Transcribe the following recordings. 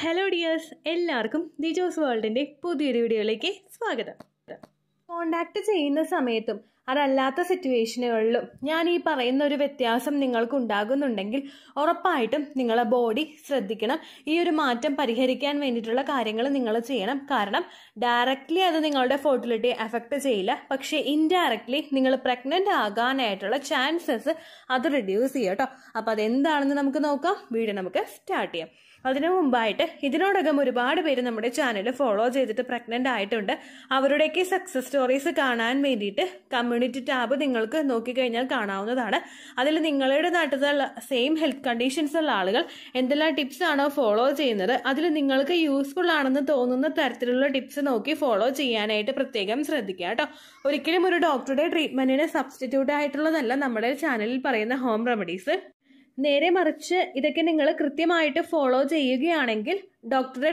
Hello dears, എല്ലാവർക്കും ദിജോസ് വേൾഡിൻ്റെ പുതിയൊരു വീഡിയോയിലേക്ക് സ്വാഗതം. കോണ്ടാക്ട് ചെയ്യുന്ന സമയത്തും അതല്ലാത്ത സിറ്റുവേഷനുകളിലും ഞാൻ ഈ പറയുന്ന ഒരു വ്യത്യാസം നിങ്ങൾക്ക് ഉണ്ടാകുന്നുണ്ടെങ്കിൽ ഉറപ്പായിട്ടും നിങ്ങളെ ബോഡി ശ്രദ്ധിക്കണം. ഈ ഒരു മാറ്റം പരിഹരിക്കാൻ വേണ്ടിയിട്ടുള്ള കാര്യങ്ങൾ നിങ്ങൾ ചെയ്യണം. കാരണം ഡയറക്റ്റ്ലി അത് നിങ്ങളുടെ ഫെർട്ടിലിറ്റി അഫക്റ്റ് ചെയ്യില്ല, പക്ഷേ ഇൻഡയറക്ട്ലി നിങ്ങൾ പ്രഗ്നന്റ് ആകാനായിട്ടുള്ള ചാൻസസ് അത് റിഡ്യൂസ് ചെയ്യും കേട്ടോ. അപ്പോൾ അതെന്താണെന്ന് നമുക്ക് നോക്കാം. വീഡിയോ നമുക്ക് സ്റ്റാർട്ട് ചെയ്യാം. അതിനു മുമ്പായിട്ട് ഇതിനോടകം ഒരുപാട് പേര് നമ്മുടെ ചാനൽ ഫോളോ ചെയ്തിട്ട് പ്രഗ്നന്റ് ആയിട്ടുണ്ട്. അവരുടെയൊക്കെ സക്സസ് സ്റ്റോറീസ് കാണാൻ വേണ്ടിയിട്ട് കമ്മ്യൂണിറ്റി ടാബ് നിങ്ങൾക്ക് നോക്കിക്കഴിഞ്ഞാൽ കാണാവുന്നതാണ്. അതിൽ നിങ്ങളുടെ നാട്ടിലുള്ള സെയിം ഹെൽത്ത് കണ്ടീഷൻസ് ഉള്ള ആളുകൾ എന്തെല്ലാം ടിപ്സ് ആണോ ഫോളോ ചെയ്യുന്നത്, അതിൽ നിങ്ങൾക്ക് യൂസ്ഫുൾ ആണെന്ന് തോന്നുന്ന തരത്തിലുള്ള ടിപ്സ് നോക്കി ഫോളോ ചെയ്യാനായിട്ട് പ്രത്യേകം ശ്രദ്ധിക്കുക കേട്ടോ. ഒരിക്കലും ഒരു ഡോക്ടറുടെ ട്രീറ്റ്മെന്റിന് സബ്സ്റ്റിറ്റ്യൂട്ട് ആയിട്ടുള്ളതല്ല നമ്മുടെ ചാനലിൽ പറയുന്ന ഹോം റെമഡീസ്. നേരെ മറിച്ച് ഇതൊക്കെ നിങ്ങൾ കൃത്യമായിട്ട് ഫോളോ ചെയ്യുകയാണെങ്കിൽ, ഡോക്ടറുടെ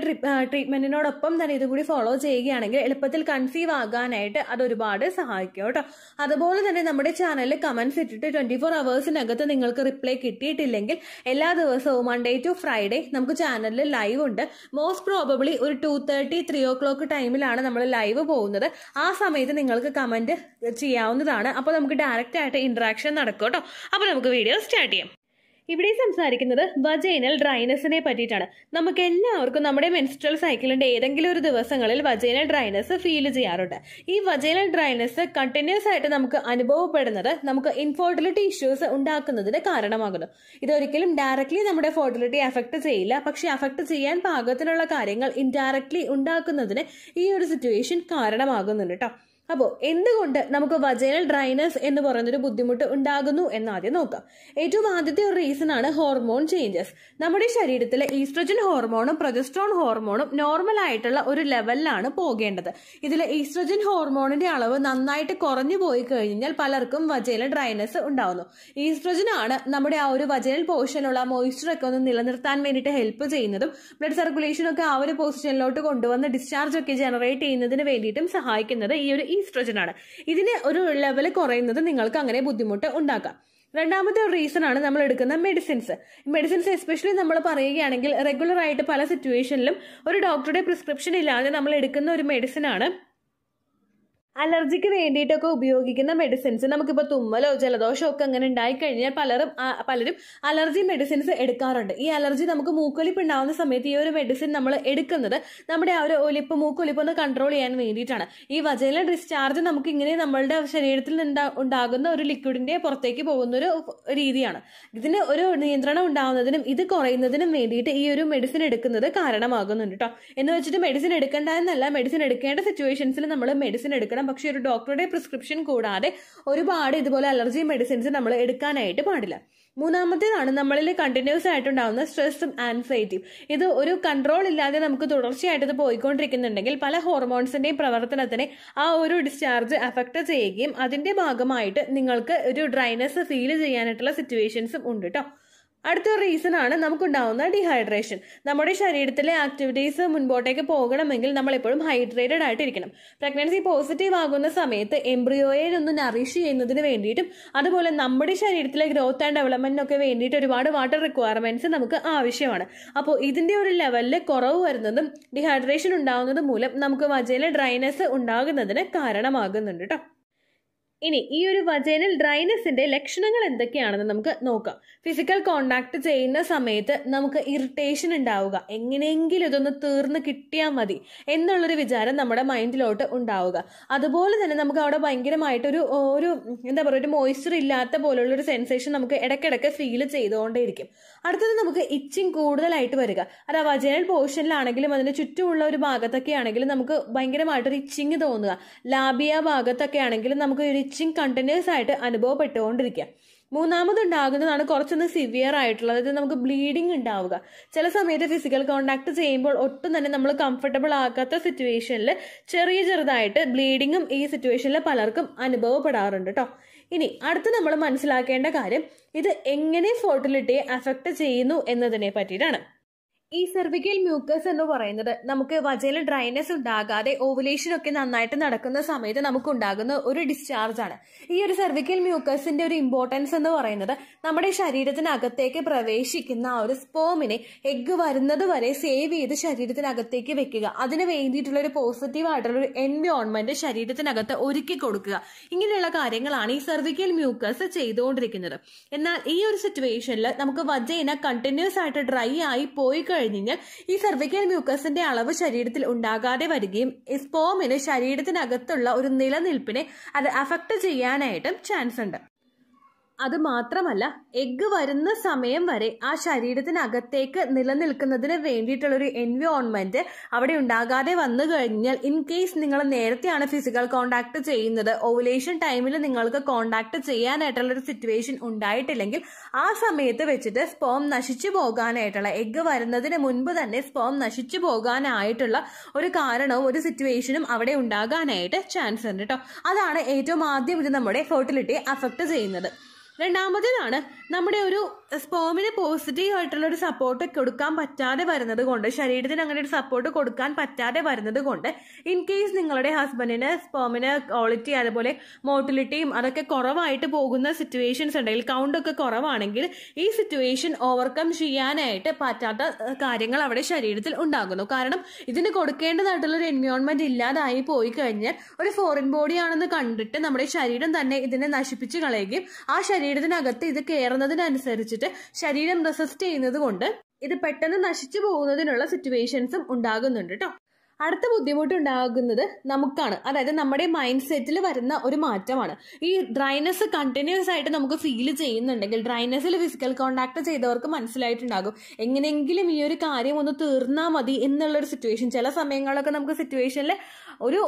ട്രീറ്റ്മെന്റിനോടൊപ്പം തന്നെ ഇതും കൂടി ഫോളോ ചെയ്യുകയാണെങ്കിൽ എളുപ്പത്തിൽ കൺസീവ് ആകാനായിട്ട് അത് ഒരുപാട് സഹായിക്കും കേട്ടോ. അതുപോലെ തന്നെ നമ്മുടെ ചാനലിൽ കമന്റ്സ് ഇട്ടിട്ട് 24 hours നിങ്ങൾക്ക് റിപ്ലൈ കിട്ടിയിട്ടില്ലെങ്കിൽ എല്ലാ ദിവസവും മൺഡേ ടു ഫ്രൈഡേ നമുക്ക് ചാനലിൽ ലൈവ് ഉണ്ട്. മോസ്റ്റ് പ്രോബബ്ലി ഒരു 2:30, 3 o'clock ടൈമിലാണ് നമ്മൾ ലൈവ് പോകുന്നത്. ആ സമയത്ത് നിങ്ങൾക്ക് കമന്റ് ചെയ്യാവുന്നതാണ്. അപ്പോൾ നമുക്ക് ഡയറക്റ്റ് ആയിട്ട് ഇന്ററാക്ഷൻ നടക്കും കേട്ടോ. അപ്പോൾ നമുക്ക് വീഡിയോ സ്റ്റാർട്ട് ചെയ്യാം. ഇവിടെ സംസാരിക്കുന്നത് വജൈനൽ ഡ്രൈനെസ്സിനെ പറ്റിയിട്ടാണ്. നമുക്ക് എല്ലാവർക്കും നമ്മുടെ മെൻസ്ട്രൽ സൈക്കിളിന്റെ ഏതെങ്കിലും ഒരു ദിവസങ്ങളിൽ വജൈനൽ ഡ്രൈനെസ് ഫീൽ ചെയ്യാറുണ്ട്. ഈ വജൈനൽ ഡ്രൈനെസ് കണ്ടിന്യൂസ് ആയിട്ട് നമുക്ക് അനുഭവപ്പെടുന്നത് നമുക്ക് ഇൻഫെർട്ടിലിറ്റി ഇഷ്യൂസ് ഉണ്ടാക്കുന്നതിന് കാരണമാകുന്നു. ഇതൊരിക്കലും ഡയറക്ട്ലി നമ്മുടെ ഫെർട്ടിലിറ്റി അഫക്ട് ചെയ്യില്ല, പക്ഷെ അഫക്ട് ചെയ്യാൻ പാകത്തിനുള്ള കാര്യങ്ങൾ ഇൻഡയറക്ട്ലി ഉണ്ടാക്കുന്നതിന് ഈ ഒരു സിറ്റുവേഷൻ കാരണമാകുന്നുണ്ട് കേട്ടോ. അപ്പോൾ എന്തുകൊണ്ട് നമുക്ക് വജൈനൽ ഡ്രൈനസ് എന്ന് പറയുന്നൊരു ബുദ്ധിമുട്ട് ഉണ്ടാകുന്നു എന്ന് ആദ്യം നോക്കാം. ഏറ്റവും ആദ്യത്തെ ഒരു റീസൺ ആണ് ഹോർമോൺ ചേഞ്ചസ്. നമ്മുടെ ശരീരത്തിലെ ഈസ്ട്രജൻ ഹോർമോണും പ്രൊജസ്ട്രോൺ ഹോർമോണും നോർമൽ ആയിട്ടുള്ള ഒരു ലെവലിലാണ് പോകേണ്ടത്. ഇതിൽ ഈസ്ട്രജൻ ഹോർമോണിന്റെ അളവ് നന്നായിട്ട് കുറഞ്ഞു പോയി കഴിഞ്ഞാൽ പലർക്കും വജൈനൽ ഡ്രൈനസ് ഉണ്ടാവുന്നു. ഈസ്ട്രജൻ ആണ് നമ്മുടെ ആ ഒരു വജൈനൽ പോർഷനുള്ള മോയ്സ്ചർ ഒക്കെ ഒന്ന് നിലനിർത്താൻ വേണ്ടിയിട്ട് ഹെൽപ്പ് ചെയ്യുന്നതും ബ്ലഡ് സർക്കുലേഷൻ ഒക്കെ ആ ഒരു പൊസിഷനിലോട്ട് കൊണ്ടുവന്ന് ഡിസ്ചാർജ് ഒക്കെ ജനറേറ്റ് ചെയ്യുന്നതിന് വേണ്ടിയിട്ടും സഹായിക്കുന്നത് ഈ ഒരു ഈസ്ട്രജൻ ആണ്. ഇതിന് ഒരു ലെവൽ കുറയുന്നത് നിങ്ങൾക്ക് അങ്ങനെ ബുദ്ധിമുട്ട് ഉണ്ടാക്കാം. രണ്ടാമത്തെ ഒരു റീസൺ ആണ് നമ്മൾ എടുക്കുന്ന മെഡിസിൻസ് എസ്പെഷ്യലി നമ്മൾ പറയുകയാണെങ്കിൽ റെഗുലർ ആയിട്ട് പല സിറ്റുവേഷനിലും ഒരു ഡോക്ടറുടെ പ്രിസ്ക്രിപ്ഷൻ ഇല്ലാതെ നമ്മൾ എടുക്കുന്ന ഒരു മെഡിസിൻ ആണ് അലർജിക്ക് വേണ്ടിയിട്ടൊക്കെ ഉപയോഗിക്കുന്ന മെഡിസിൻസ്. നമുക്കിപ്പോൾ തുമ്മലോ ജലദോഷമോ ഒക്കെ അങ്ങനെ ഉണ്ടായിക്കഴിഞ്ഞാൽ പലരും അലർജി മെഡിസിൻസ് എടുക്കാറുണ്ട്. ഈ അലർജി നമുക്ക് മൂക്കൊലിപ്പ് ഉണ്ടാവുന്ന സമയത്ത് ഈ ഒരു മെഡിസിൻ നമ്മൾ എടുക്കുന്നത് നമ്മുടെ ആ ഒരു മൂക്കൊലിപ്പ് ഒന്ന് കൺട്രോൾ ചെയ്യാൻ വേണ്ടിയിട്ടാണ്. ഈ വജൈനൽ ഡിസ്ചാർജ് നമുക്ക് ഇങ്ങനെ നമ്മളുടെ ശരീരത്തിൽ ഉണ്ടാകുന്ന ഒരു ലിക്വിഡിന്റെ പുറത്തേക്ക് പോകുന്ന ഒരു രീതിയാണ്. ഇതിന് ഒരു നിയന്ത്രണം ഉണ്ടാവുന്നതിനും ഇത് കുറയുന്നതിനും വേണ്ടിയിട്ട് ഈ ഒരു മെഡിസിൻ എടുക്കുന്നത് കാരണമാകുന്നുണ്ട് കേട്ടോ. എന്ന് വെച്ചിട്ട് മെഡിസിൻ എടുക്കേണ്ട എന്നല്ല, മെഡിസിൻ എടുക്കേണ്ട സിറ്റുവേഷൻസിൽ നമ്മൾ മെഡിസിൻ എടുക്കണം. പക്ഷെ ഒരു ഡോക്ടറുടെ പ്രിസ്ക്രിപ്ഷൻ കൂടാതെ ഒരുപാട് ഇതുപോലെ അലർജി മെഡിസിൻസ് നമ്മൾ എടുക്കാനായിട്ട് പാടില്ല. മൂന്നാമത്തേതാണ് നമ്മളിൽ കണ്ടിന്യൂസ് ആയിട്ടുണ്ടാവുന്ന സ്ട്രെസ്സും ആൻസൈറ്റിയും. ഇത് ഒരു കൺട്രോൾ ഇല്ലാതെ നമുക്ക് തുടർച്ചയായിട്ട് ഇത് പോയിക്കൊണ്ടിരിക്കുന്നുണ്ടെങ്കിൽ പല ഹോർമോൺസിന്റെയും പ്രവർത്തനത്തിനെ ആ ഒരു ഡിസ്ചാർജ് അഫക്ട് ചെയ്യുകയും അതിന്റെ ഭാഗമായിട്ട് നിങ്ങൾക്ക് ഒരു ഡ്രൈനെസ് ഫീൽ ചെയ്യാനായിട്ടുള്ള സിറ്റുവേഷൻസും ഉണ്ട് കേട്ടോ. അടുത്തൊരു റീസൺ ആണ് നമുക്കുണ്ടാവുന്ന ഡീഹൈഡ്രേഷൻ. നമ്മുടെ ശരീരത്തിലെ ആക്ടിവിറ്റീസ് മുൻപോട്ടേക്ക് പോകണമെങ്കിൽ നമ്മൾ എപ്പോഴും ഹൈഡ്രേറ്റഡ് ആയിട്ടിരിക്കണം. പ്രഗ്നൻസി പോസിറ്റീവ് ആകുന്ന സമയത്ത് എംബ്രിയോയെ ഒന്ന് നറിഷ് ചെയ്യുന്നതിന് വേണ്ടിയിട്ടും അതുപോലെ നമ്മുടെ ശരീരത്തിലെ ഗ്രോത്ത് ആൻഡ് ഡെവലപ്മെന്റിനൊക്കെ വേണ്ടിയിട്ട് ഒരുപാട് വാട്ടർ റിക്വയർമെന്റ്സ് നമുക്ക് ആവശ്യമാണ്. അപ്പോൾ ഇതിന്റെ ഒരു ലെവലിൽ കുറവ് വരുന്നതും ഡീഹൈഡ്രേഷൻ ഉണ്ടാകുന്നതും മൂലം നമുക്ക് വജൈനൽ ഡ്രൈനെസ് ഉണ്ടാകുന്നതിന് കാരണമാകുന്നുണ്ട് കേട്ടോ. ഇനി ഈ ഒരു വജൈനൽ ഡ്രൈനെസിന്റെ ലക്ഷണങ്ങൾ എന്തൊക്കെയാണെന്ന് നമുക്ക് നോക്കാം. ഫിസിക്കൽ കോണ്ടാക്ട് ചെയ്യുന്ന സമയത്ത് നമുക്ക് ഇറിറ്റേഷൻ ഉണ്ടാവുക, എങ്ങനെയെങ്കിലും ഇതൊന്ന് തീർന്ന് കിട്ടിയാൽ മതി എന്നുള്ളൊരു വിചാരം നമ്മുടെ മൈൻഡിലോട്ട് ഉണ്ടാവുക. അതുപോലെ തന്നെ നമുക്ക് അവിടെ ഭയങ്കരമായിട്ടൊരു എന്താ പറയുക, ഒരു മോയ്സ്ചർ ഇല്ലാത്ത പോലുള്ളൊരു സെൻസേഷൻ നമുക്ക് ഇടയ്ക്കിടയ്ക്ക് ഫീൽ ചെയ്തുകൊണ്ടേയിരിക്കും. അടുത്തത് നമുക്ക് ഇച്ചിങ് കൂടുതലായിട്ട് വരിക. അത് ആ വജൈനൽ പോർഷനിലാണെങ്കിലും അതിന് ചുറ്റുമുള്ള ഒരു ഭാഗത്തൊക്കെ ആണെങ്കിലും നമുക്ക് ഭയങ്കരമായിട്ടൊരു ഇച്ചിങ് തോന്നുക. ലാബിയ ഭാഗത്തൊക്കെ ആണെങ്കിലും നമുക്ക് ഒരു ഇച്ചിങ് കണ്ടിന്യൂസ് ആയിട്ട് അനുഭവപ്പെട്ടുകൊണ്ടിരിക്കുക. മൂന്നാമതുണ്ടാകുന്നതാണ് കുറച്ചൊന്ന് സിവിയർ ആയിട്ടുള്ളത്. അതായത് നമുക്ക് ബ്ലീഡിങ് ഉണ്ടാവുക. ചില സമയത്ത് ഫിസിക്കൽ കോണ്ടാക്ട് ചെയ്യുമ്പോൾ ഒട്ടും തന്നെ നമ്മൾ കംഫർട്ടബിൾ ആകാത്ത സിറ്റുവേഷനിൽ ചെറുതായിട്ട് ബ്ലീഡിങ്ങും ഈ സിറ്റുവേഷനിൽ പലർക്കും അനുഭവപ്പെടാറുണ്ട് കേട്ടോ. ഇനി അടുത്ത് നമ്മൾ മനസ്സിലാക്കേണ്ട കാര്യം ഇത് എങ്ങനെ ഫെർട്ടിലിറ്റിയെ അഫക്ട് ചെയ്യുന്നു എന്നതിനെ പറ്റിയിട്ടാണ്. ഈ സെർവിക്കൽ മ്യൂക്കസ് എന്ന് പറയുന്നത് നമുക്ക് വജൈനൽ ഡ്രൈനെസ് ഉണ്ടാകാതെ ഓവുലേഷൻ ഒക്കെ നന്നായിട്ട് നടക്കുന്ന സമയത്ത് നമുക്ക് ഉണ്ടാകുന്ന ഒരു ഡിസ്ചാർജ് ആണ്. ഈ ഒരു സെർവിക്കൽ മ്യൂക്കസിന്റെ ഒരു ഇമ്പോർട്ടൻസ് എന്ന് പറയുന്നത് നമ്മുടെ ശരീരത്തിനകത്തേക്ക് പ്രവേശിക്കുന്ന ആ ഒരു സ്പേമിനെ എഗ്ഗ് വരുന്നത് വരെ സേവ് ചെയ്ത് ശരീരത്തിനകത്തേക്ക് വെക്കുക. അതിന് വേണ്ടിയിട്ടുള്ള ഒരു പോസിറ്റീവ് ആയിട്ടുള്ള ഒരു എൻവയോൺമെന്റ് ശരീരത്തിനകത്ത് ഒരുക്കി കൊടുക്കുക. ഇങ്ങനെയുള്ള കാര്യങ്ങളാണ് ഈ സെർവിക്കൽ മ്യൂക്കസ് ചെയ്തുകൊണ്ടിരിക്കുന്നത്. എന്നാൽ ഈ ഒരു സിറ്റുവേഷനിൽ നമുക്ക് വജൈന കണ്ടിന്യൂസ് ആയിട്ട് ഡ്രൈ ആയി പോയി കഴിഞ്ഞാൽ ഈ സെർവിക്കൽ മ്യൂക്കസിന്റെ അളവ് ശരീരത്തിൽ ഉണ്ടാകാതെ വരികയും സ്പേമിന് ശരീരത്തിനകത്തുള്ള ഒരു നിലനിൽപ്പിനെ അത് അഫക്ട് ചെയ്യാനായിട്ടും ചാൻസ് ഉണ്ട്. അത് മാത്രമല്ല, എഗ്ഗ് വരുന്ന സമയം വരെ ആ ശരീരത്തിനകത്തേക്ക് നിലനിൽക്കുന്നതിന് വേണ്ടിയിട്ടുള്ള ഒരു എൻവയോൺമെന്റ് അവിടെ ഉണ്ടാകാതെ വന്നു കഴിഞ്ഞാൽ, ഇൻ കേസ് നിങ്ങൾ നേരത്തെയാണ് ഫിസിക്കൽ കോണ്ടാക്ട് ചെയ്യുന്നത്, ഓവുലേഷൻ ടൈമിൽ നിങ്ങൾക്ക് കോണ്ടാക്ട് ചെയ്യാനായിട്ടുള്ള ഒരു സിറ്റുവേഷൻ ഉണ്ടായിട്ടില്ലെങ്കിൽ ആ സമയത്ത് വെച്ചിട്ട് സ്പേം നശിച്ചു പോകാനായിട്ടുള്ള, എഗ്ഗ് വരുന്നതിന് മുൻപ് തന്നെ സ്പേം നശിച്ചു പോകാനായിട്ടുള്ള ഒരു കാരണവും ഒരു സിറ്റുവേഷനും അവിടെ ഉണ്ടാകാനായിട്ട് ചാൻസ് ഉണ്ട് കേട്ടോ. അതാണ് ഏറ്റവും ആദ്യം ഇത് നമ്മുടെ ഫെർട്ടിലിറ്റിയെ അഫക്ട് ചെയ്യുന്നത്. രണ്ടാമത്തേതാണ് നമ്മുടെ ഒരു സ്പേമിന് പോസിറ്റീവ് ആയിട്ടുള്ള ഒരു സപ്പോർട്ട് കൊടുക്കാൻ പറ്റാതെ വരുന്നത് കൊണ്ട്, ശരീരത്തിന് അങ്ങനെ ഒരു സപ്പോർട്ട് കൊടുക്കാൻ പറ്റാതെ വരുന്നത് കൊണ്ട്, ഇൻ കേസ് നിങ്ങളുടെ ഹസ്ബൻഡിന് സ്പേമിന് ക്വാളിറ്റി അതുപോലെ മോട്ടിലിറ്റിയും അതൊക്കെ കുറവായിട്ട് പോകുന്ന സിറ്റുവേഷൻസ് ഉണ്ടെങ്കിൽ, കൗണ്ട് ഒക്കെ കുറവാണെങ്കിൽ ഈ സിറ്റുവേഷൻ ഓവർകം ചെയ്യാനായിട്ട് പറ്റാത്ത കാര്യങ്ങൾ അവിടെ ശരീരത്തിൽ ഉണ്ടാകുന്നു. കാരണം ഇതിന് കൊടുക്കേണ്ടതായിട്ടുള്ള ഒരു എൻവയോൺമെന്റ് ഇല്ലാതായി പോയി കഴിഞ്ഞാൽ ഒരു ഫോറിൻ ബോഡി ആണെന്ന് കണ്ടിട്ട് നമ്മുടെ ശരീരം തന്നെ ഇതിനെ നശിപ്പിച്ച് കളയുകയും ആ ശരീരത്തിനകത്ത് ഇത് കയറുന്നതിനനുസരിച്ചിട്ട് ശരീരം റെസിസ്റ്റ് ചെയ്യുന്നത് കൊണ്ട് ഇത് പെട്ടെന്ന് നശിച്ചു പോകുന്നതിനുള്ള സിറ്റുവേഷൻസും ഉണ്ടാകുന്നുണ്ട് കേട്ടോ. അടുത്ത ബുദ്ധിമുട്ട് ഉണ്ടാകുന്നത് നമുക്കാണ്. അതായത് നമ്മുടെ മൈൻഡ് സെറ്റിൽ വരുന്ന ഒരു മാറ്റമാണ്. ഈ ഡ്രൈനെസ് കണ്ടിന്യൂസ് ആയിട്ട് നമുക്ക് ഫീൽ ചെയ്യുന്നുണ്ടെങ്കിൽ, ഡ്രൈനെസ്സിൽ ഫിസിക്കൽ കോണ്ടാക്ട് ചെയ്തവർക്ക് മനസ്സിലായിട്ടുണ്ടാകും എങ്ങനെയെങ്കിലും ഈ ഒരു കാര്യം ഒന്ന് തീർന്നാൽ മതി എന്നുള്ളൊരു സിറ്റുവേഷൻ. ചില സമയങ്ങളിലൊക്കെ നമുക്ക് സിറ്റുവേഷനിൽ ഒരു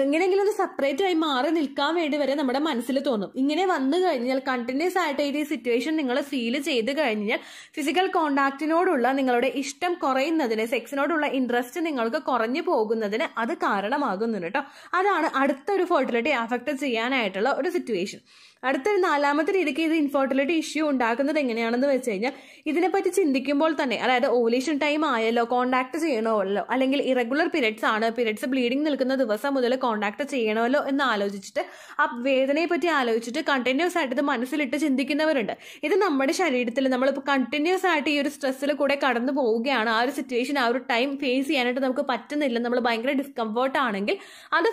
എങ്ങനെയെങ്കിലും ഒന്ന് സെപ്പറേറ്റ് ആയി മാറി നിൽക്കാൻ വേണ്ടി വരെ നമ്മുടെ മനസ്സിൽ തോന്നും. ഇങ്ങനെ വന്നു കഴിഞ്ഞാൽ, കണ്ടിന്യൂസ് ആയിട്ട് ഈ സിറ്റുവേഷൻ നിങ്ങൾ ഫീൽ ചെയ്ത് കഴിഞ്ഞാൽ ഫിസിക്കൽ കോണ്ടാക്റ്റിനോടുള്ള നിങ്ങളുടെ ഇഷ്ടം കുറയുന്നതിന്, സെക്സിനോടുള്ള ഇൻട്രസ്റ്റ് നിങ്ങൾക്ക് കുറഞ്ഞു പോകുന്നതിന് അത് കാരണമാകുന്നുണ്ട് കേട്ടോ. അതാണ് അടുത്തൊരു ഫെർട്ടിലിറ്റി അഫക്ട് ചെയ്യാനായിട്ടുള്ള ഒരു സിറ്റുവേഷൻ. അടുത്തൊരു നാലാമത്തെ രീതിക്ക് ഇത് ഇൻഫെർട്ടിലിറ്റി ഇഷ്യൂ ഉണ്ടാക്കുന്നത് എങ്ങനെയാണെന്ന് വെച്ച് കഴിഞ്ഞാൽ, ഇതിനെപ്പറ്റി ചിന്തിക്കുമ്പോൾ തന്നെ, അതായത് ഓവുലേഷൻ ടൈം ആയല്ലോ, കോണ്ടാക്ട് ചെയ്യണമല്ലോ, അല്ലെങ്കിൽ ഇറഗുലർ പീരിയഡ്സ് ആണ്, പീരിയഡ്സ് ബ്ലീഡിംഗ് നിൽക്കുന്ന ദിവസം മുതൽ കോണ്ടാക്ട് ചെയ്യണമല്ലോ എന്ന് ആലോചിച്ചിട്ട്, ആ വേദനയെ പറ്റി ആലോചിച്ചിട്ട് കണ്ടിന്യൂസ് ആയിട്ട് ഇത് മനസ്സിലിട്ട് ചിന്തിക്കുന്നവരുണ്ട്. ഇത് നമ്മുടെ ശരീരത്തിൽ നമ്മളിപ്പോൾ കണ്ടിന്യൂസ് ആയിട്ട് ഈ ഒരു സ്ട്രെസ്സിൽ കൂടെ കടന്നു പോവുകയാണ്, ആ ഒരു സിറ്റുവേഷൻ ആ ഒരു ടൈം ഫേസ് ചെയ്യാനായിട്ട് നമുക്ക് പറ്റുന്നില്ല, നമ്മൾ ഭയങ്കര ഡിസ്കംഫർട്ട് ആണെങ്കിൽ അത്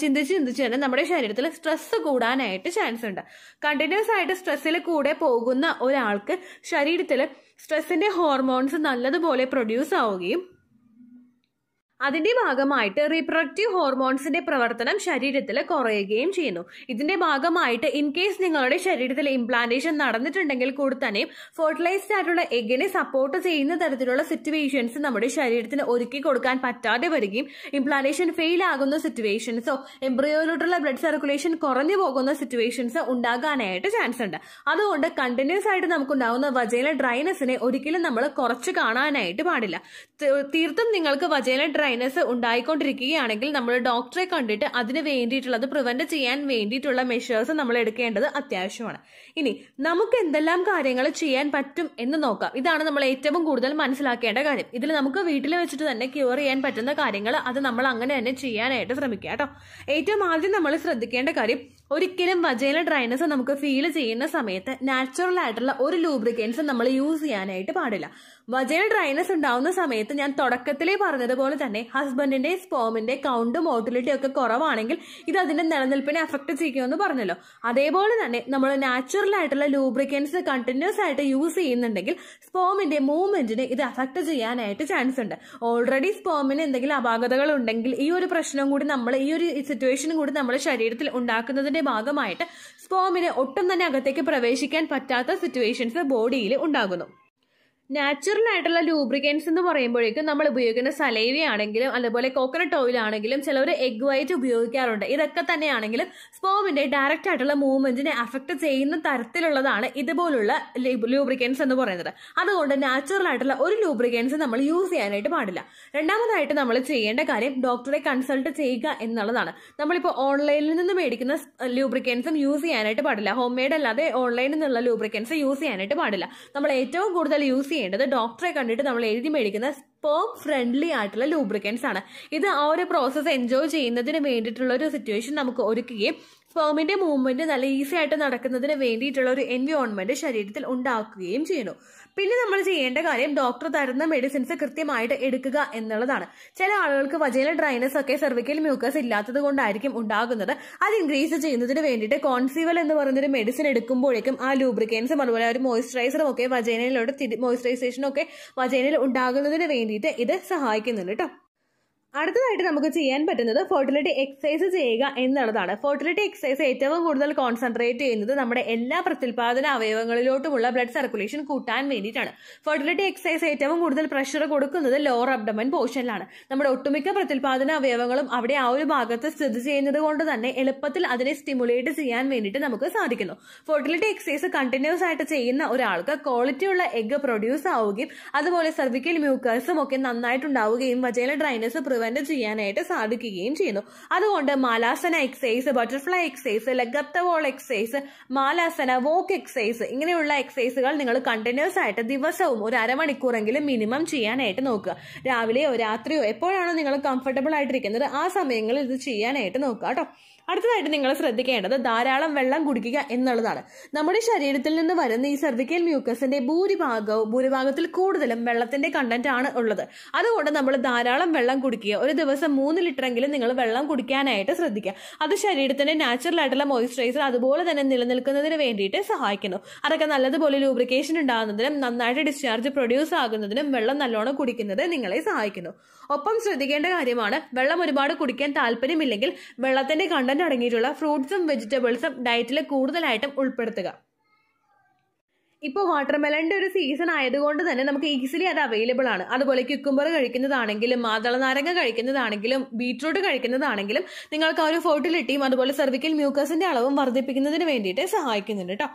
ചിന്തിച്ച് തന്നെ നമ്മുടെ ശരീരത്തിൽ സ്ട്രെസ് കൂടാനായിട്ട് ചാൻസ് ഉണ്ട്. കണ്ടിന്യൂസ് ആയിട്ട് സ്ട്രെസ്സിൽ കൂടെ പോകുന്ന ഒരാൾക്ക് ശരീരത്തിൽ സ്ട്രെസ്സിന്റെ ഹോർമോൺസ് നല്ലതുപോലെ പ്രൊഡ്യൂസ് ആവുകയും അതിന്റെ ഭാഗമായിട്ട് റീപ്രൊഡക്റ്റീവ് ഹോർമോൺസിന്റെ പ്രവർത്തനം ശരീരത്തിൽ കുറയുകയും ചെയ്യുന്നു. ഇതിന്റെ ഭാഗമായിട്ട് ഇൻ കേസ് നിങ്ങളുടെ ശരീരത്തിൽ ഇംപ്ലാന്റേഷൻ നടന്നിട്ടുണ്ടെങ്കിൽ കൂടി തന്നെയും ഫെർട്ടിലൈസ്ഡ് ആയിട്ടുള്ള എഗ്ഗിനെ സപ്പോർട്ട് ചെയ്യുന്ന തരത്തിലുള്ള സിറ്റുവേഷൻസ് നമ്മുടെ ശരീരത്തിന് ഒരുക്കി കൊടുക്കാൻ പറ്റാതെ വരികയും, ഇംപ്ലാന്റേഷൻ ഫെയിൽ ആകുന്ന സിറ്റുവേഷൻസോ എംബ്രിയോയിലോട്ടുള്ള ബ്ലഡ് സർക്കുലേഷൻ കുറഞ്ഞു പോകുന്ന സിറ്റുവേഷൻസ് ഉണ്ടാകാനായിട്ട് ചാൻസ് ഉണ്ട്. അതുകൊണ്ട് കണ്ടിന്യൂസ് ആയിട്ട് നമുക്കുണ്ടാകുന്ന വജൈനൽ ഡ്രൈനെസ്സിനെ ഒരിക്കലും നമ്മൾ കുറച്ച് കാണാനായിട്ട് പാടില്ല. തീർത്തും നിങ്ങൾക്ക് വജൈനൽ ഡ്രൈനെസ് ഉണ്ടായിക്കൊണ്ടിരിക്കുകയാണെങ്കിൽ നമ്മൾ ഡോക്ടറെ കണ്ടിട്ട് അതിന് വേണ്ടിയിട്ടുള്ളത് പ്രിവെന്റ് ചെയ്യാൻ വേണ്ടിയിട്ടുള്ള മെഷേഴ്സ് നമ്മൾ എടുക്കേണ്ടത് അത്യാവശ്യമാണ്. ഇനി നമുക്ക് എന്തെല്ലാം കാര്യങ്ങൾ ചെയ്യാൻ പറ്റും എന്ന് നോക്കാം. ഇതാണ് നമ്മൾ ഏറ്റവും കൂടുതൽ മനസ്സിലാക്കേണ്ട കാര്യം. ഇതിൽ നമുക്ക് വീട്ടിൽ വെച്ചിട്ട് തന്നെ ക്യൂർ ചെയ്യാൻ പറ്റുന്ന കാര്യങ്ങൾ അത് നമ്മൾ അങ്ങനെ തന്നെ ചെയ്യാനായിട്ട് ശ്രമിക്കുക കേട്ടോ. ഏറ്റവും ആദ്യം നമ്മൾ ശ്രദ്ധിക്കേണ്ട കാര്യം, ഒരിക്കലും വജൈനൽ ഡ്രൈനെസ് നമുക്ക് ഫീൽ ചെയ്യുന്ന സമയത്ത് നാച്ചുറൽ ആയിട്ടുള്ള ഒരു ലൂബ്രിക്കൻസ് നമ്മൾ യൂസ് ചെയ്യാനായിട്ട് പാടില്ല. വജൈനൽ ഡ്രൈനെസ് ഉണ്ടാവുന്ന സമയത്ത് ഞാൻ തുടക്കത്തിലേ പറഞ്ഞതുപോലെ തന്നെ ഹസ്ബൻഡിന്റെ സ്പേമിന്റെ കൗണ്ട് മോട്ടിലിറ്റി ഒക്കെ കുറവാണെങ്കിൽ ഇത് അതിന്റെ നിലനിൽപ്പിനെ അഫക്ട് ചെയ്യുമെന്ന് പറഞ്ഞല്ലോ. അതേപോലെ തന്നെ നമ്മൾ നാച്ചുറൽ ആയിട്ടുള്ള ലൂബ്രിക്കൻസ് കണ്ടിന്യൂസ് ആയിട്ട് യൂസ് ചെയ്യുന്നുണ്ടെങ്കിൽ സ്പേമിന്റെ മൂവ്മെന്റിന് ഇത് അഫക്ട് ചെയ്യാനായിട്ട് ചാൻസ് ഉണ്ട്. ഓൾറെഡി സ്പേമിന് എന്തെങ്കിലും അപാകതകൾ ഉണ്ടെങ്കിൽ ഈ ഒരു പ്രശ്നം കൂടി നമ്മൾ, ഈ ഒരു സിറ്റുവേഷനും കൂടി നമ്മുടെ ശരീരത്തിൽ ഉണ്ടാക്കുന്നതിന്റെ ഭാഗമായിട്ട് സ്പേമിന് ഒട്ടും തന്നെ അകത്തേക്ക് പ്രവേശിക്കാൻ പറ്റാത്ത സിറ്റുവേഷൻസ് ബോഡിയിൽ ഉണ്ടാകുന്നു. നാച്ചുറൽ ആയിട്ടുള്ള ലൂബ്രിക്കൻസ് എന്ന് പറയുമ്പോഴേക്കും നമ്മൾ ഉപയോഗിക്കുന്ന സലൈവ ആണെങ്കിലും അതുപോലെ കോക്കനട്ട് ഓയിൽ ആണെങ്കിലും ചിലവർ എഗ് വൈറ്റ് ഉപയോഗിക്കാറുണ്ട്. ഇതൊക്കെ തന്നെയാണെങ്കിലും സ്പേമിന്റെ ഡയറക്റ്റ് ആയിട്ടുള്ള മൂവ്മെന്റിനെ അഫക്ട് ചെയ്യുന്ന തരത്തിലുള്ളതാണ് ഇതുപോലുള്ള ലൂബ്രിക്കൻസ് എന്ന് പറയുന്നത്. അതുകൊണ്ട് നാച്ചുറൽ ആയിട്ടുള്ള ഒരു ലൂബ്രിക്കൻസ് നമ്മൾ യൂസ് ചെയ്യാനായിട്ട് പാടില്ല. രണ്ടാമതായിട്ട് നമ്മൾ ചെയ്യേണ്ട കാര്യം ഡോക്ടറെ കൺസൾട്ട് ചെയ്യുക എന്നുള്ളതാണ്. നമ്മളിപ്പോൾ ഓൺലൈനിൽ നിന്ന് മേടിക്കുന്ന ലൂബ്രിക്കൻസും യൂസ് ചെയ്യാനായിട്ട് പാടില്ല. ഹോം മെയ്ഡ് അല്ലാതെ ഓൺലൈനിൽ നിന്നുള്ള ലൂബ്രിക്കൻസ് യൂസ് ചെയ്യാനായിട്ട് പാടില്ല. നമ്മൾ ഏറ്റവും കൂടുതൽ യൂസ് ചെയ്യേണ്ടത് ഡോക്ടറെ കണ്ടിട്ട് നമ്മൾ എഴുതി മേടിക്കുന്ന സ്പേം ഫ്രണ്ട്ലി ആയിട്ടുള്ള ലൂബ്രിക്കൻസ് ആണ്. ഇത് ആ ഒരു പ്രോസസ്സ് എൻജോയ് ചെയ്യുന്നതിന് വേണ്ടിയിട്ടുള്ള ഒരു സിറ്റുവേഷൻ നമുക്ക് ഒരുക്കുകയും സ്പേമിന്റെ മൂവ്മെന്റ് നല്ല ഈസി ആയിട്ട് നടക്കുന്നതിന് വേണ്ടിയിട്ടുള്ള ഒരു എൻവയോൺമെന്റ് ശരീരത്തിൽ ഉണ്ടാക്കുകയും ചെയ്യുന്നു. പിന്നെ നമ്മൾ ചെയ്യേണ്ട കാര്യം ഡോക്ടർ തരുന്ന മെഡിസിൻസ് കൃത്യമായിട്ട് എടുക്കുക എന്നുള്ളതാണ്. ചില ആളുകൾക്ക് വജൈനൽ ഡ്രൈനസ് ഒക്കെ സെർവിക്കൽ മ്യൂക്കസ് ഇല്ലാത്തത് കൊണ്ടായിരിക്കും ഉണ്ടാകുന്നത്. അത് ഇൻക്രീസ് ചെയ്യുന്നതിന് വേണ്ടിയിട്ട് കോൺസീവൽ എന്ന് പറയുന്നൊരു മെഡിസിൻ എടുക്കുമ്പോഴേക്കും ആ ലൂബ്രിക്കൻസും അതുപോലെ ഒരു മോയ്സ്ചറൈസറും ഒക്കെ വജൈനയിലോട്ട് മോയ്സ്ചറൈസേഷനും ഒക്കെ വജൈനയിൽ ഉണ്ടാകുന്നതിന് വേണ്ടിയിട്ട് ഇത് സഹായിക്കുന്നുണ്ട് കേട്ടോ. അടുത്തതായിട്ട് നമുക്ക് ചെയ്യാൻ പറ്റുന്നത് ഫെർട്ടിലിറ്റി എക്സസൈസ് ചെയ്യുക എന്നുള്ളതാണ്. ഫെർട്ടിലിറ്റി എക്സസൈസ് ഏറ്റവും കൂടുതൽ കോൺസെൻട്രേറ്റ് ചെയ്യുന്നത് നമ്മുടെ എല്ലാ പ്രത്യുൽപാദന അവയവങ്ങളിലോട്ടുമുള്ള ബ്ലഡ് സർക്കുലേഷൻ കൂട്ടാൻ വേണ്ടിയിട്ടാണ്. ഫെർട്ടിലിറ്റി എക്സസൈസ് ഏറ്റവും കൂടുതൽ പ്രഷർ കൊടുക്കുന്നത് ലോവർ അബ്ഡമൻ പോർഷനിലാണ്. നമ്മുടെ ഒട്ടുമിക്ക പ്രത്യുൽപാദന അവയവങ്ങളും അവിടെ ആ ഒരു ഭാഗത്ത് സ്ഥിതി ചെയ്യുന്നത് കൊണ്ട് തന്നെ എളുപ്പത്തിൽ അതിനെ സ്റ്റിമുലേറ്റ് ചെയ്യാൻ വേണ്ടിയിട്ട് നമുക്ക് സാധിക്കുന്നു. ഫെർട്ടിലിറ്റി എക്സസൈസ് കണ്ടിന്യൂസ് ആയിട്ട് ചെയ്യുന്ന ഒരാൾക്ക് ക്വാളിറ്റിയുള്ള എഗ് പ്രൊഡ്യൂസ് ആവുകയും അതുപോലെ സെർവിക്കൽ മ്യൂക്കസും ഒക്കെ നന്നായിട്ടുണ്ടാവുകയും വജൈനൽ ഡ്രൈനസ് ചെയ്യാനായിട്ട് സാധിക്കുകയും ചെയ്യുന്നു. അതുകൊണ്ട് Malasana exercise, butterfly exercise, leg up the wall exercise, Malasana, walk exercise ഇങ്ങനെയുള്ള എക്സസൈസുകൾ നിങ്ങൾ കണ്ടിന്യൂസ് ആയിട്ട് ദിവസവും ഒരു അരമണിക്കൂറെങ്കിലും മിനിമം ചെയ്യാനായിട്ട് നോക്കുക. രാവിലെയോ രാത്രിയോ എപ്പോഴാണോ നിങ്ങൾ കംഫർട്ടബിൾ ആയിട്ടിരിക്കുന്നത് ആ സമയങ്ങളിൽ ഇത് ചെയ്യാനായിട്ട് നോക്കുക കേട്ടോ. അടുത്തതായിട്ട് നിങ്ങൾ ശ്രദ്ധിക്കേണ്ടത് ധാരാളം വെള്ളം കുടിക്കുക എന്നുള്ളതാണ്. നമ്മുടെ ശരീരത്തിൽ നിന്ന് വരുന്ന ഈ സെർവിക്കൽ മ്യൂക്കസിന്റെ ഭൂരിഭാഗത്തിൽ കൂടുതലും വെള്ളത്തിന്റെ കണ്ടന്റ് ആണ് ഉള്ളത്. അതുകൊണ്ട് നമ്മൾ ധാരാളം വെള്ളം കുടിക്കുക. ഒരു ദിവസം 3 ലിറ്ററെങ്കിലും നിങ്ങൾ വെള്ളം കുടിക്കാനായിട്ട് ശ്രദ്ധിക്കുക. അത് ശരീരത്തിന്റെ നാച്ചുറൽ ആയിട്ടുള്ള മോയ്സ്ചറൈസർ അതുപോലെ തന്നെ നിലനിൽക്കുന്നതിന് വേണ്ടിയിട്ട് സഹായിക്കുന്നു. അതൊക്കെ നല്ലതുപോലെ ലൂബ്രിക്കേഷൻ ഉണ്ടാകുന്നതിനും നന്നായിട്ട് ഡിസ്ചാർജ് പ്രൊഡ്യൂസ് ആകുന്നതിനും വെള്ളം നല്ലോണം കുടിക്കുന്നത് നിങ്ങളെ സഹായിക്കുന്നു. ഒപ്പം ശ്രദ്ധിക്കേണ്ട കാര്യമാണ് വെള്ളം ഒരുപാട് കുടിക്കാൻ താല്പര്യമില്ലെങ്കിൽ വെള്ളത്തിന്റെ കണ്ടന്റ് അടങ്ങിയിട്ടുള്ള ഫ്രൂട്ട്സും വെജിറ്റബിൾസും ഡയറ്റിൽ കൂടുതലായിട്ടും ഉൾപ്പെടുത്തുക. ഇപ്പോൾ വാട്ടർമെലന്റെ ഒരു സീസൺ ആയതുകൊണ്ട് തന്നെ നമുക്ക് ഈസിലി അത് അവൈലബിൾ ആണ്. അതുപോലെ ക്യുക്കുംബർ കഴിക്കുന്നതാണെങ്കിലും മാതളനാരങ്ങ കഴിക്കുന്നതാണെങ്കിലും ബീട്രൂട്ട് കഴിക്കുന്നതാണെങ്കിലും നിങ്ങൾക്ക് ആ ഒരു ഫെർട്ടിലിറ്റിയും അതുപോലെ സെർവിക്കൽ മ്യൂക്കസിന്റെ അളവും വർദ്ധിപ്പിക്കുന്നതിന് വേണ്ടിയിട്ട് സഹായിക്കുന്നുണ്ട് കേട്ടോ.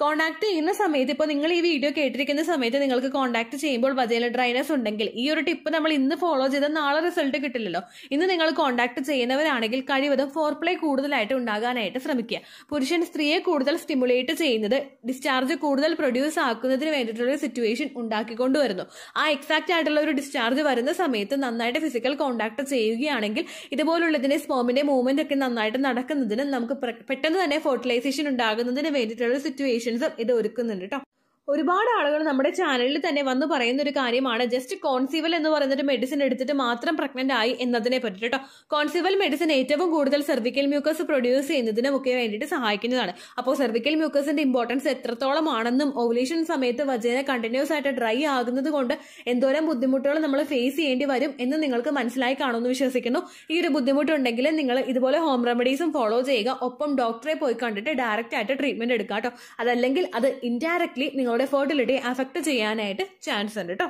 കോൺടാക്ട് ചെയ്യുന്ന സമയത്ത് ഇപ്പോൾ നിങ്ങൾ ഈ വീഡിയോ കേട്ടിരിക്കുന്ന സമയത്ത് നിങ്ങൾക്ക് കോൺടാക്ട് ചെയ്യുമ്പോൾ വജൈനൽ ഡ്രൈനസ് ഉണ്ടെങ്കിൽ ഈ ഒരു ടിപ്പ് നമ്മൾ ഇന്ന് ഫോളോ ചെയ്താൽ നാളെ റിസൾട്ട് കിട്ടില്ലല്ലോ. ഇന്ന് നിങ്ങൾ കോൺടാക്ട് ചെയ്യുന്നവരാണെങ്കിൽ കഴിവതും ഫോർപ്ലേ കൂടുതലായിട്ട് ഉണ്ടാകാനായിട്ട് ശ്രമിക്കുക. പുരുഷൻ സ്ത്രീയെ കൂടുതൽ സ്റ്റിമുലേറ്റ് ചെയ്യുന്നത് ഡിസ്ചാർജ് കൂടുതൽ പ്രൊഡ്യൂസ് ആക്കുന്നതിന് വേണ്ടിയിട്ടുള്ള ഒരു സിറ്റുവേഷൻ ഉണ്ടാക്കിക്കൊണ്ടുവരുന്നു. ആ എക്സാക്ട് ആയിട്ടുള്ള ഒരു ഡിസ്ചാർജ് വരുന്ന സമയത്ത് നന്നായിട്ട് ഫിസിക്കൽ കോൺടാക്ട് ചെയ്യുകയാണെങ്കിൽ ഇതുപോലുള്ളതിന്റെ സ്പേമിന്റെ മൂവ്മെന്റ് ഒക്കെ നന്നായിട്ട് നടക്കുന്നതിന് നമുക്ക് പെട്ടെന്ന് തന്നെ ഫെർട്ടിലൈസേഷൻ ഉണ്ടാകുന്നതിന് വേണ്ടിയിട്ടുള്ള സിറ്റുവേഷൻസും ഇത് ഒരുക്കുന്നുണ്ട് കേട്ടോ. ഒരുപാട് ആളുകൾ നമ്മുടെ ചാനലിൽ തന്നെ വന്ന് പറയുന്ന ഒരു കാര്യമാണ് ജസ്റ്റ് കോൺസീവൽ എന്ന് പറയുന്നൊരു മെഡിസിൻ എടുത്തിട്ട് മാത്രം പ്രഗ്നന്റ് ആയി എന്നതിനെ പറ്റി കേട്ടോ. കോൺസീവൽ മെഡിസിൻ ഏറ്റവും കൂടുതൽ സെർവിക്കൽ മ്യൂക്കസ് പ്രൊഡ്യൂസ് ചെയ്യുന്നതിനും ഒക്കെ വേണ്ടിയിട്ട് സഹായിക്കുന്നതാണ്. അപ്പോൾ സെർവിക്കൽ മ്യൂക്കസിന്റെ ഇമ്പോർട്ടൻസ് എത്രത്തോളം ആണെന്നും ഓവുലേഷൻ സമയത്ത് വജൈന കണ്ടിന്യൂസ് ആയിട്ട് ഡ്രൈ ആകുന്നത് കൊണ്ട് എന്തോരം ബുദ്ധിമുട്ടുകൾ നമ്മൾ ഫേസ് ചെയ്യേണ്ടി വരും എന്ന് നിങ്ങൾക്ക് മനസ്സിലായി കാണുമെന്ന് വിശ്വസിക്കുന്നു. ഈ ഒരു ബുദ്ധിമുട്ടുണ്ടെങ്കിൽ നിങ്ങൾ ഇതുപോലെ ഹോം റെമഡീസും ഫോളോ ചെയ്യുക. ഒപ്പം ഡോക്ടറെ പോയി കണ്ടിട്ട് ഡയറക്റ്റ് ആയിട്ട് ട്രീറ്റ്മെന്റ് എടുക്കുക കേട്ടോ. അതല്ലെങ്കിൽ അത് ഇൻഡയറക്ട്ലി നിങ്ങൾ ഫെർട്ടിലിറ്റി അഫക്ട് ചെയ്യാനായിട്ട് ചാൻസ് ഉണ്ട് കേട്ടോ.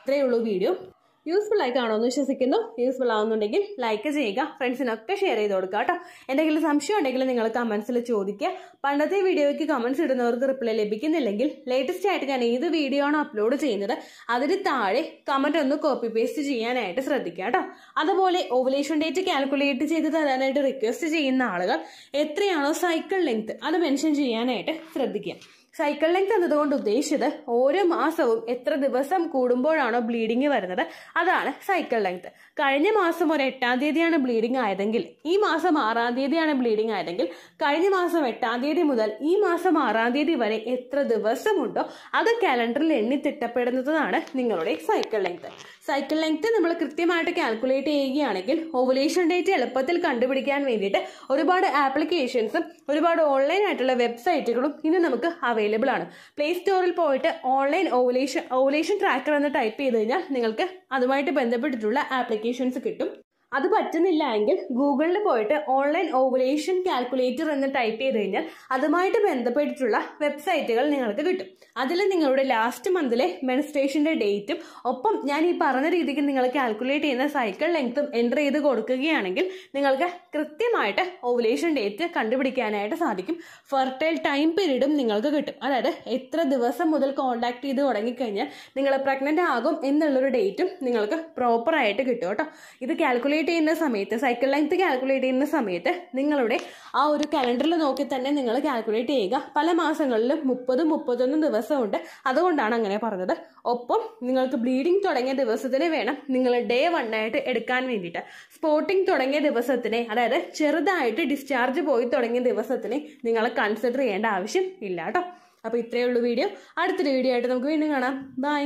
ഇത്രയേ ഉള്ളൂ വീഡിയോ. യൂസ്ഫുൾ ആയി കാണുമെന്ന് വിശ്വസിക്കുന്നു. യൂസ്ഫുൾ ആവുന്നുണ്ടെങ്കിൽ ലൈക്ക് ചെയ്യുക, ഫ്രണ്ട്സിനൊക്കെ ഷെയർ ചെയ്ത് കൊടുക്കുക കേട്ടോ. എന്തെങ്കിലും സംശയം ഉണ്ടെങ്കിൽ നിങ്ങൾ കമന്റ്സിൽ ചോദിക്കുക. പണ്ടത്തെ വീഡിയോയ്ക്ക് കമന്റ്സ് ഇടുന്നവർക്ക് റിപ്ലൈ ലഭിക്കുന്നില്ലെങ്കിൽ ലേറ്റസ്റ്റ് ആയിട്ട് ഞാൻ ഏത് വീഡിയോ ആണ് അപ്ലോഡ് ചെയ്യുന്നത് അതിന് താഴെ കമന്റ് ഒന്ന് കോപ്പി പേസ്റ്റ് ചെയ്യാനായിട്ട് ശ്രദ്ധിക്കുക കേട്ടോ. അതുപോലെ ഓവുലേഷൻ ഡേറ്റ് കാൽക്കുലേറ്റ് ചെയ്ത് തരാനായിട്ട് റിക്വസ്റ്റ് ചെയ്യുന്ന ആളുകൾ എത്രയാണോ സൈക്കിൾ ലെങ്ത് അത് മെൻഷൻ ചെയ്യാനായിട്ട് ശ്രദ്ധിക്കുക. സൈക്കിൾ ലെങ്ത് എന്നതുകൊണ്ട് ഉദ്ദേശിച്ചത് ഓരോ മാസവും എത്ര ദിവസം കൂടുമ്പോഴാണോ ബ്ലീഡിങ് വരുന്നത് അതാണ് സൈക്കിൾ ലെങ്ത്. കഴിഞ്ഞ മാസം ഒരു 8-ാം തീയതിയാണ് ബ്ലീഡിങ് ആയതെങ്കിൽ ഈ മാസം 6-ാം തീയതിയാണ് ബ്ലീഡിങ് ആയതെങ്കിൽ കഴിഞ്ഞ മാസം 8-ാം തീയതി മുതൽ ഈ മാസം 6-ാം തീയതി വരെ എത്ര ദിവസമുണ്ടോ അത് കാലണ്ടറിൽ എണ്ണി തിട്ടപ്പെടുന്നതാണ് നിങ്ങളുടെ സൈക്കിൾ ലെങ്ത്. സൈക്കിൾ ലെങ്ത് നമ്മൾ കൃത്യമായിട്ട് കാൽക്കുലേറ്റ് ചെയ്യുകയാണെങ്കിൽ ഓവുലേഷൻ ഡേറ്റ് എളുപ്പത്തിൽ കണ്ടുപിടിക്കാൻ വേണ്ടിയിട്ട് ഒരുപാട് ആപ്ലിക്കേഷൻസും ഒരുപാട് ഓൺലൈൻ ആയിട്ടുള്ള വെബ്സൈറ്റുകളും ഇന്ന് നമുക്ക് അവൈലബിൾ ആണ്. പ്ലേ സ്റ്റോറിൽ പോയിട്ട് ഓൺലൈൻ ഓവുലേഷൻ ട്രാക്കർ എന്ന് ടൈപ്പ് ചെയ്ത് കഴിഞ്ഞാൽ നിങ്ങൾക്ക് അതുമായിട്ട് ബന്ധപ്പെട്ടിട്ടുള്ള ആപ്ലിക്കേഷൻസ് കിട്ടും. അത് പറ്റുന്നില്ല എങ്കിൽ ഗൂഗിളിൽ പോയിട്ട് ഓൺലൈൻ ഓവുലേഷൻ കാൽക്കുലേറ്റർ എന്ന് ടൈപ്പ് ചെയ്ത് കഴിഞ്ഞാൽ അതുമായിട്ട് ബന്ധപ്പെട്ടിട്ടുള്ള വെബ്സൈറ്റുകൾ നിങ്ങൾക്ക് കിട്ടും. അതിൽ നിങ്ങളുടെ ലാസ്റ്റ് മന്തിലെ മെൻസ്ട്രേഷന്റെ ഡേറ്റും ഒപ്പം ഞാൻ ഈ പറഞ്ഞ രീതിക്ക് നിങ്ങൾ കാൽക്കുലേറ്റ് ചെയ്യുന്ന സൈക്കിൾ ലെങ്ത്തും എൻ്റർ ചെയ്ത് കൊടുക്കുകയാണെങ്കിൽ നിങ്ങൾക്ക് കൃത്യമായിട്ട് ഓവുലേഷൻ ഡേറ്റ് കണ്ടുപിടിക്കാനായിട്ട് സാധിക്കും. ഫെർട്ടൈൽ ടൈം പീരീഡും നിങ്ങൾക്ക് കിട്ടും. അതായത് എത്ര ദിവസം മുതൽ കോൺടാക്ട് ചെയ്ത് തുടങ്ങിക്കഴിഞ്ഞാൽ നിങ്ങൾ പ്രഗ്നന്റ് ആകും എന്നുള്ളൊരു ഡേറ്റും നിങ്ങൾക്ക് പ്രോപ്പറായിട്ട് കിട്ടും കേട്ടോ. ഇത് കാൽക്കുലേറ്റ് കാൽക്കുലേറ്റ് ചെയ്യുന്ന സമയത്ത്, സൈക്കിൾ ലെങ്ത് കാൽക്കുലേറ്റ് ചെയ്യുന്ന സമയത്ത് നിങ്ങളുടെ ആ ഒരു കലണ്ടറിൽ നോക്കി തന്നെ നിങ്ങൾ കാൽക്കുലേറ്റ് ചെയ്യുക. പല മാസങ്ങളിലും 30-31 ദിവസമുണ്ട്, അതുകൊണ്ടാണ് അങ്ങനെ പറഞ്ഞത്. ഒപ്പം നിങ്ങൾക്ക് ബ്ലീഡിങ് തുടങ്ങിയ ദിവസത്തിന് വേണം നിങ്ങൾ ഡേ 1 ആയിട്ട് എടുക്കാൻ വേണ്ടിയിട്ട്. സ്പോട്ടിങ് തുടങ്ങിയ ദിവസത്തിനെ, അതായത് ചെറുതായിട്ട് ഡിസ്ചാർജ് പോയി തുടങ്ങിയ ദിവസത്തിനെ നിങ്ങൾ കൺസിഡർ ചെയ്യേണ്ട ആവശ്യം ഇല്ല കേട്ടോ. അപ്പോൾ ഇത്രയേ ഉള്ളൂ വീഡിയോ. അടുത്തൊരു വീഡിയോ ആയിട്ട് നമുക്ക് വീണ്ടും കാണാം. ബൈ.